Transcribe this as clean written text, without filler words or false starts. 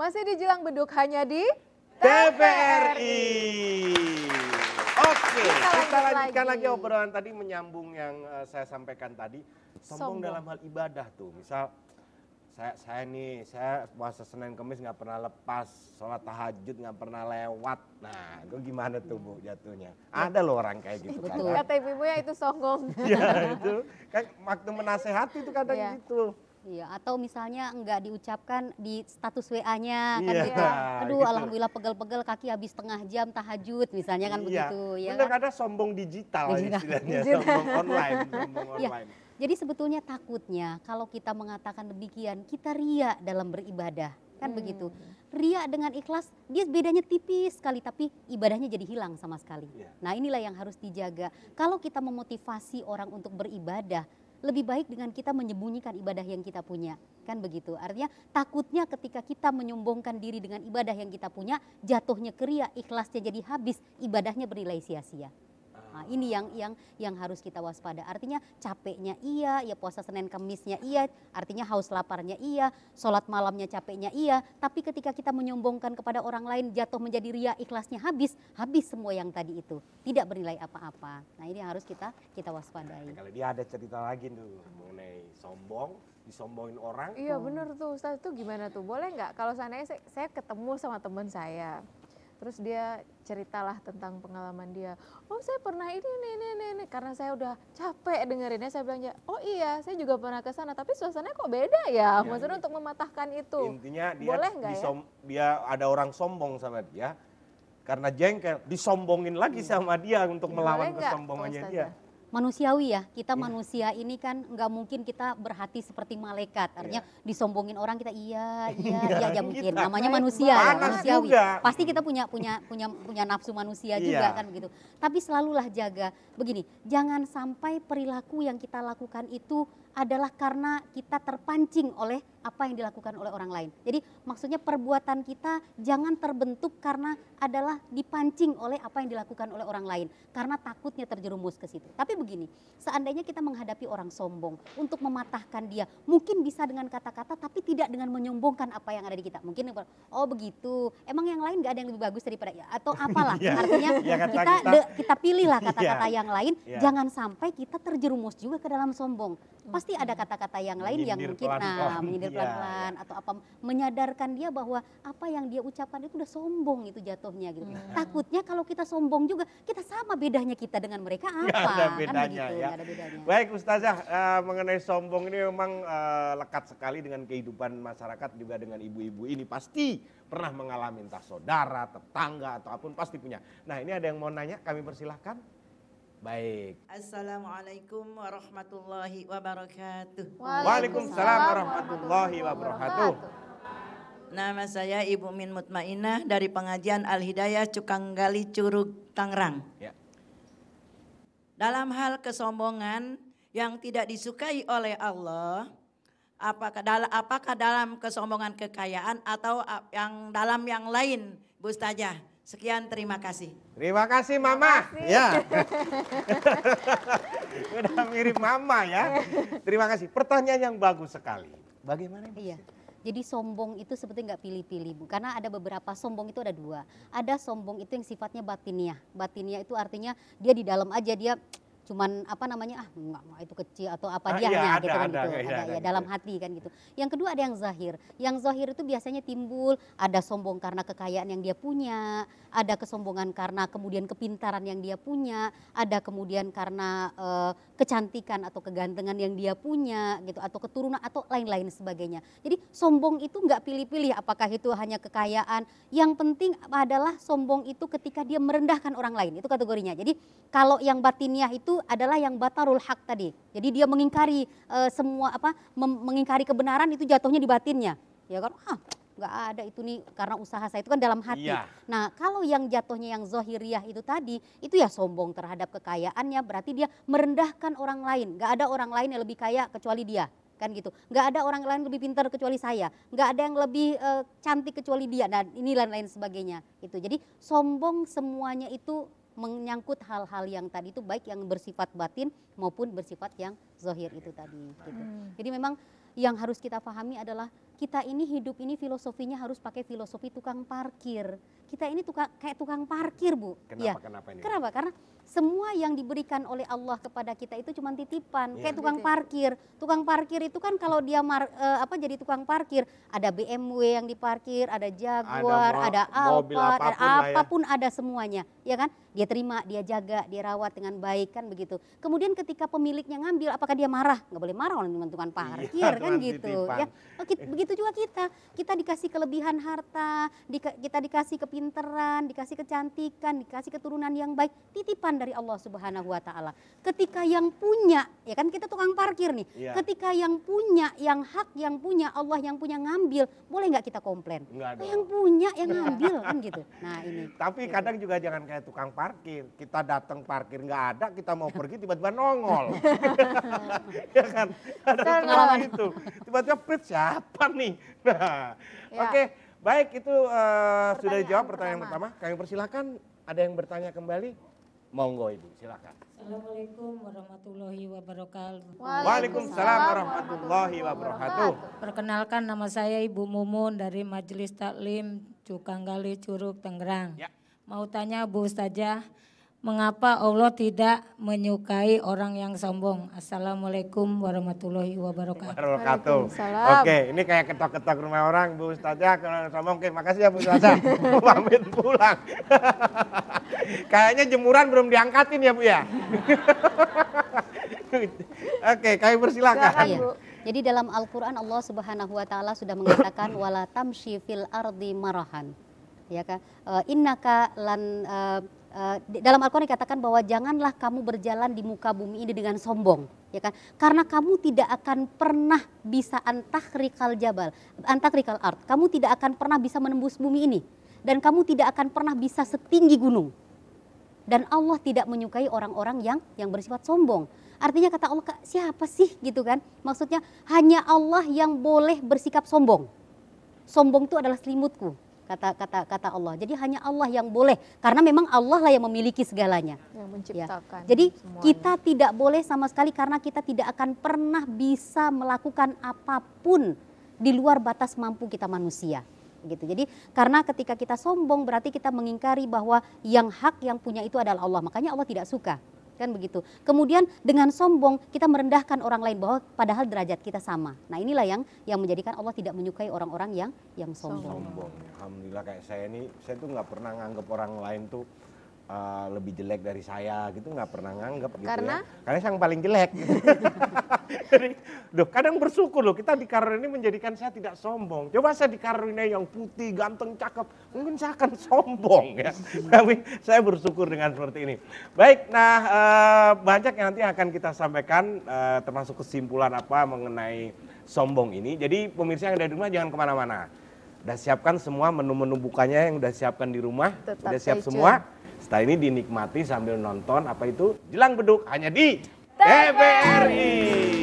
Masih di Jelang Beduk hanya di TVRI. Oke, kita lanjut lanjutkan lagi. lagi obrolan tadi menyambung yang saya sampaikan tadi. Sombong dalam hal ibadah tuh. Misal saya puasa Senin Kamis nggak pernah lepas, sholat tahajud nggak pernah lewat. Nah, itu gimana tuh Bu jatuhnya? Ada loh orang kayak gitu kan. kata ibu ya itu songong. Iya, itu kan waktu menasehati itu kadang Iya. gitu. Iya, atau misalnya enggak diucapkan di status WA-nya kan Iya, gitu. Aduh, gitu. alhamdulillah pegel-pegel kaki habis setengah jam tahajud misalnya kan begitu ya. Bener, Kan? ada sombong digital Digital. istilahnya, Digital. sombong online, sombong Iya. online. Jadi sebetulnya takutnya kalau kita mengatakan demikian, kita ria dalam beribadah. Kan begitu. Ria dengan ikhlas, dia bedanya tipis sekali tapi ibadahnya jadi hilang sama sekali. Iya. Nah, inilah yang harus dijaga. Kalau kita memotivasi orang untuk beribadah, lebih baik dengan kita menyembunyikan ibadah yang kita punya. Kan begitu. Artinya takutnya ketika kita menyombongkan diri dengan ibadah yang kita punya, jatuhnya ke ria, ikhlasnya jadi habis, ibadahnya bernilai sia-sia. Nah, ini yang harus kita waspada. Artinya capeknya iya, ya puasa Senin Kamisnya iya, artinya haus laparnya iya, sholat malamnya capeknya iya. Tapi ketika kita menyombongkan kepada orang lain jatuh menjadi ria, ikhlasnya habis semua yang tadi itu. Tidak bernilai apa-apa. Nah, ini yang harus kita waspadai. Kalau dia ada cerita lagi tuh mengenai sombong, disombongin orang. Iya bener tuh Ustaz, itu gimana tuh? Boleh nggak kalau seandainya saya ketemu sama teman saya, terus dia ceritalah tentang pengalaman dia. Oh saya pernah ini, karena saya udah capek dengerinnya, saya bilang ya, oh iya saya juga pernah ke sana, tapi suasananya kok beda ya? Maksudnya untuk mematahkan itu. Intinya dia Boleh nggak ya? dia ada orang sombong sama dia, karena jengkel disombongin lagi sama dia untuk melawan Boleh nggak, kesombongannya Ustazah? dia. Manusiawi ya, kita manusia ini kan nggak mungkin kita berhati seperti malaikat. Artinya disombongin orang kita iya aja mungkin. kita. Namanya manusia ya, Panas manusiawi. juga. Pasti kita punya nafsu manusia juga Iya. kan begitu. Tapi selalulah jaga begini, jangan sampai perilaku yang kita lakukan itu adalah karena kita terpancing oleh apa yang dilakukan oleh orang lain. Jadi maksudnya perbuatan kita jangan terbentuk karena adalah dipancing oleh apa yang dilakukan oleh orang lain. Karena takutnya terjerumus ke situ. Tapi begini, seandainya kita menghadapi orang sombong untuk mematahkan dia, mungkin bisa dengan kata-kata tapi tidak dengan menyombongkan apa yang ada di kita. Mungkin oh begitu, emang yang lain gak ada yang lebih bagus daripada ya atau apalah. Iya. Artinya Iya, kata kita pilihlah kata-kata Iya. yang lain, Iya. jangan sampai kita terjerumus juga ke dalam sombong. Pasti ada kata-kata yang lain yang Menyindir mungkin pelan-pelan. menyindir Iya, pelan-pelan atau apa, menyadarkan dia bahwa apa yang dia ucapkan itu udah sombong itu jatuhnya gitu. Takutnya kalau kita sombong juga kita sama bedanya kita dengan mereka apa? Nggak ada Kan bedanya begitu, ya. nggak ada bedanya. Baik Ustazah, mengenai sombong ini memang lekat sekali dengan kehidupan masyarakat, juga dengan ibu-ibu ini pasti pernah mengalami, entah saudara, tetangga atau apapun pasti punya. Nah, ini ada yang mau nanya, kami persilahkan. Baik. Assalamualaikum warahmatullahi wabarakatuh. Waalaikumsalam warahmatullahi wabarakatuh. Nama saya Ibu Min Mutmainah dari pengajian Al-Hidayah Cukanggali Curug Tangerang. Ya. Dalam hal kesombongan yang tidak disukai oleh Allah, apakah dalam kesombongan kekayaan atau dalam yang lain, Bu Ustazah? Sekian, terima kasih. Terima kasih Mama. Ya. Udah mirip Mama ya. Terima kasih. Pertanyaan yang bagus sekali. Bagaimana? Iya. Jadi sombong itu sebetulnya nggak pilih-pilih Bu, karena ada beberapa sombong itu ada dua. Ada sombong itu yang sifatnya batiniah. Batiniah itu artinya dia di dalam aja dia cuman apa namanya enggak itu kecil atau apa dia iya, gitu kan ada, gitu. iya, Ada ada ya gitu. dalam hati kan gitu. Yang kedua ada yang zahir. Yang zahir itu biasanya timbul ada sombong karena kekayaan yang dia punya, ada kesombongan karena kemudian kepintaran yang dia punya, ada kemudian karena kecantikan atau kegantengan yang dia punya gitu, atau keturunan atau lain-lain sebagainya. Jadi sombong itu nggak pilih-pilih apakah itu hanya kekayaan. Yang penting adalah sombong itu ketika dia merendahkan orang lain, itu kategorinya. Jadi kalau yang batiniah itu adalah yang batarul haq tadi. Jadi dia mengingkari semua mengingkari kebenaran, itu jatuhnya di batinnya. Ya kan? Nggak ada itu nih karena usaha saya, itu kan dalam hati. Iya. Nah kalau yang jatuhnya yang zohiriyah itu tadi, itu ya sombong terhadap kekayaannya, berarti dia merendahkan orang lain. Nggak ada orang lain yang lebih kaya kecuali dia, kan gitu. Nggak ada orang lain lebih pintar kecuali saya, nggak ada yang lebih cantik kecuali dia, dan ini lain-lain sebagainya. Itu jadi sombong semuanya itu menyangkut hal-hal yang tadi itu baik yang bersifat batin maupun bersifat yang zahir itu tadi gitu. Jadi memang yang harus kita pahami adalah kita ini hidup ini filosofinya harus pakai filosofi tukang parkir. Kita ini kayak tukang parkir, Bu. Kenapa ini? Kenapa? Karena semua yang diberikan oleh Allah kepada kita itu cuma titipan, kayak tukang Titip. parkir. Tukang parkir itu kan kalau dia jadi tukang parkir, ada BMW yang diparkir, ada Jaguar, ada mobil Alphard, apapun lah ya. apapun ada semuanya, ya kan? Dia terima, dia jaga, dia rawat dengan baik kan begitu. Kemudian ketika pemiliknya ngambil, apakah dia marah? Nggak boleh marah orang tukang parkir kan cuman gitu. titipan. Ya, begitu juga kita dikasih kelebihan harta, kita dikasih kepinteran, dikasih kecantikan, dikasih keturunan yang baik, titipan dari Allah Subhanahu wa taala. Ketika yang punya, ya kan kita tukang parkir nih. Iya. Ketika yang punya, yang hak yang punya, Allah yang punya ngambil, boleh nggak kita komplain? Enggak dong. Yang punya yang ngambil kan gitu. Nah, ini. Tapi kadang juga jangan kayak tukang parkir. Kita datang parkir nggak ada, kita mau pergi tiba-tiba nongol. Ya kan? Ada pengalaman itu. Tiba-tiba prit siapa nih? Nah, Ya. oke. Baik itu sudah dijawab pertanyaan pertama. pertama. Kami persilakan ada yang bertanya kembali. Monggo Ibu, silakan. Assalamualaikum warahmatullahi wabarakatuh. Waalaikumsalam warahmatullahi wabarakatuh. Perkenalkan nama saya Ibu Mumun dari Majelis Taklim Cukanggali Curug Tangerang. Ya. Mau tanya Bu Ustazah, mengapa Allah tidak menyukai orang yang sombong? Assalamualaikum warahmatullahi wabarakatuh. Wabarakatuh. Waalaikumsalam. Oke, ini kayak ketok-ketok rumah orang, Bu Ustazah. Kalau sombong, oke, makasih ya Bu Ustazah. Pamit pulang. Kayaknya jemuran belum diangkatin ya Bu ya. Oke, kami persilakan. Silakan, Iya. Bu. Jadi dalam Al-Quran Allah Subhanahu Wa Taala sudah mengatakan wala tamshi fil ardi marahan, ya kan? Innaka lan dalam Al-Quran dikatakan bahwa janganlah kamu berjalan di muka bumi ini dengan sombong, ya kan? Karena kamu tidak akan pernah bisa antakrikal jabal, antakrikal ard. Kamu tidak akan pernah bisa menembus bumi ini, dan kamu tidak akan pernah bisa setinggi gunung. Dan Allah tidak menyukai orang-orang yang bersifat sombong. Artinya kata Allah, siapa sih gitu kan? Maksudnya hanya Allah yang boleh bersikap sombong. Sombong itu adalah selimutku, kata Allah. Jadi hanya Allah yang boleh, karena memang Allah lah yang memiliki segalanya. Yang Ya. menciptakan. Jadi semuanya. kita tidak boleh sama sekali, karena kita tidak akan pernah bisa melakukan apapun di luar batas mampu kita manusia. Gitu. Jadi karena ketika kita sombong berarti kita mengingkari bahwa yang hak yang punya itu adalah Allah. Makanya Allah tidak suka. Kan begitu. Kemudian dengan sombong kita merendahkan orang lain bahwa padahal derajat kita sama. Nah, inilah yang menjadikan Allah tidak menyukai orang-orang yang sombong. Sombong. Alhamdulillah kayak saya tuh nggak pernah nganggep orang lain tuh lebih jelek dari saya gitu, nggak pernah nganggep gitu Karena? ya. Karena saya yang paling jelek. Jadi, kadang bersyukur loh kita dikaruniai menjadikan saya tidak sombong. Coba saya dikaruniai yang putih, ganteng, cakep, mungkin saya akan sombong ya. Tapi saya bersyukur dengan seperti ini. Baik, nah banyak yang nanti akan kita sampaikan termasuk kesimpulan apa mengenai sombong ini. Jadi pemirsa yang ada di rumah jangan kemana-mana. Udah siapkan semua menu-menu bukanya yang udah siapkan di rumah. Tetap Udah siap stay semua. Setelah ini dinikmati sambil nonton apa itu Jelang Beduk hanya di TVRI.